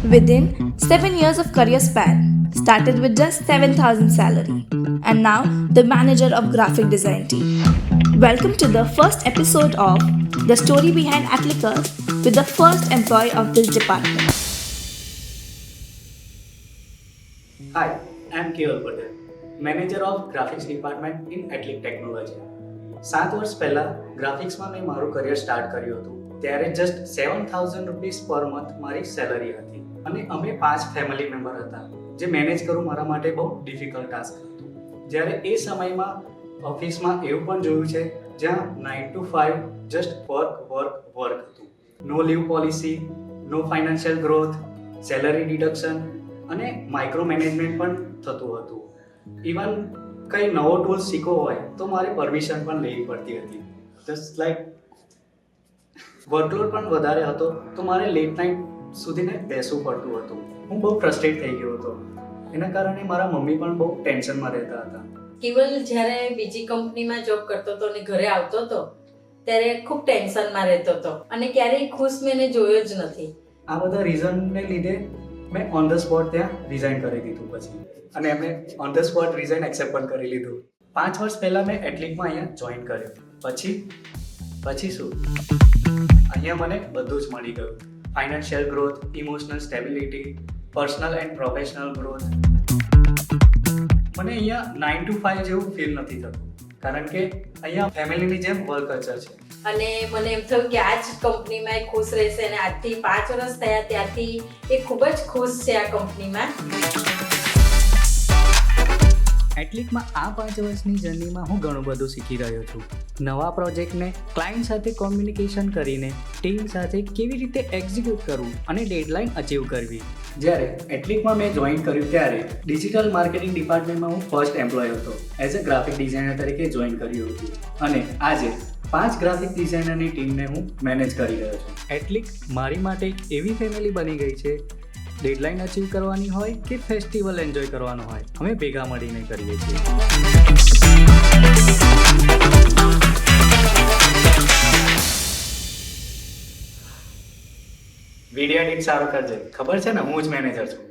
Within 7 years of career span, started with just 7,000 salary, and now the manager of graphic design team. Welcome to the first episode of The Story Behind Atlicus with the first employee of this department. Hi, I'm Keval Patel, Manager of Graphics Department in Atlic Technology. 7 વર્ષ પહેલા ગ્રાફિક્સમાં મેં મારું career start કર્યું હતું ત્યારે just 7,000 rupees per month મારી salary હતી અને અમે 5 ફેમિલી મેમ્બર હતા જે મેનેજ કરવું મારા માટે બહુ ડિફિકલ્ટ ટાસ્ક હતું. જ્યારે એ સમયમાં ઓફિસમાં એવું પણ જોયું છે જ્યાં 9 to 5 જસ્ટ વર્ક હતું. નો લીવ પોલિસી, નો ફાઇનાન્શિયલ ગ્રોથ, સેલરી ડિડક્શન અને માઇક્રો મેનેજમેન્ટ પણ થતું હતું. ઇવન કંઈ નવો ટૂલ શીખવો હોય તો મારે પરમિશન પણ લેવી પડતી હતી. જસ્ટ લાઈક વર્કલોડ પણ વધારે હતો તો મારે લેટ નાઇટ સુધીને બેસવું પડતું હતું. હું બહુ ફ્રસ્ટ્રેટ થઈ ગયો હતો. એના કારણે મારા મમ્મી પણ બહુ ટેન્શનમાં રહેતા હતા. કેવલ જ્યારે બીજી કંપનીમાં જોબ કરતો હતો અને ઘરે આવતો હતો ત્યારે ખૂબ ટેન્શનમાં રહેતો હતો અને ક્યારેય ખુશ મેં એને જોયો જ નથી. આ બધા રીઝનને લીધે મેં ઓન ધ સ્પોટ ત્યાં રિઝાઇન કરી દીધું પછી અને એમણે on the spot resign accept પણ કરી લીધું. 5 વર્ષ પહેલાં મેં એટલિકમાં અહીંયા જોઈન કર્યું. પછી શું? અહીંયા મને બધું જ મળી ગયું. Financial growth, emotional stability, personal and professional growth. મને અહીંયા 9 to 5 જેવું ફીલ નથી થતું કારણ કે અહીંયા ફેમિલીની જેમ વર્ક કલ્ચર છે. અને મને એમ થયું કે આ જ કંપનીમાં એ ખુશ રહેશે અને આજથી 5 વર્ષ થયા ત્યારથી એ ખૂબ જ ખુશ છે આ કંપનીમાં. એટલિકમાં આ 5 વર્ષની જર્નીમાં હું ઘણું બધું શીખી રહ્યો છું. નવા પ્રોજેક્ટને ક્લાયન્ટ સાથે કોમ્યુનિકેશન કરીને ટીમ સાથે કેવી રીતે એક્ઝિક્યુટ કરવું અને ડેડલાઇન અચીવ કરવી. જ્યારે એટલિકમાં મેં જોઈન કર્યું ત્યારે ડિજિટલ માર્કેટિંગ ડિપાર્ટમેન્ટમાં હું ફર્સ્ટ એમ્પ્લોય હતો. એઝ અ ગ્રાફિક ડિઝાઇનર તરીકે જોઈન કર્યું હતું અને આજે 5 ગ્રાફિક ડિઝાઇનરની ટીમને હું મેનેજ કરી રહ્યો છું. એટલિક મારી માટે એક એવી ફેમિલી બની ગઈ છે. ડેડલાઇન અચીવ કરવાની હોય કે ફેસ્ટિવલ એન્જોય કરવાનો હોય, અમે ભેગા મળીને કરીએ છીએ. વિડીયો એડિટ સારો કરજે, ખબર છે ને હું જ મેનેજર છું.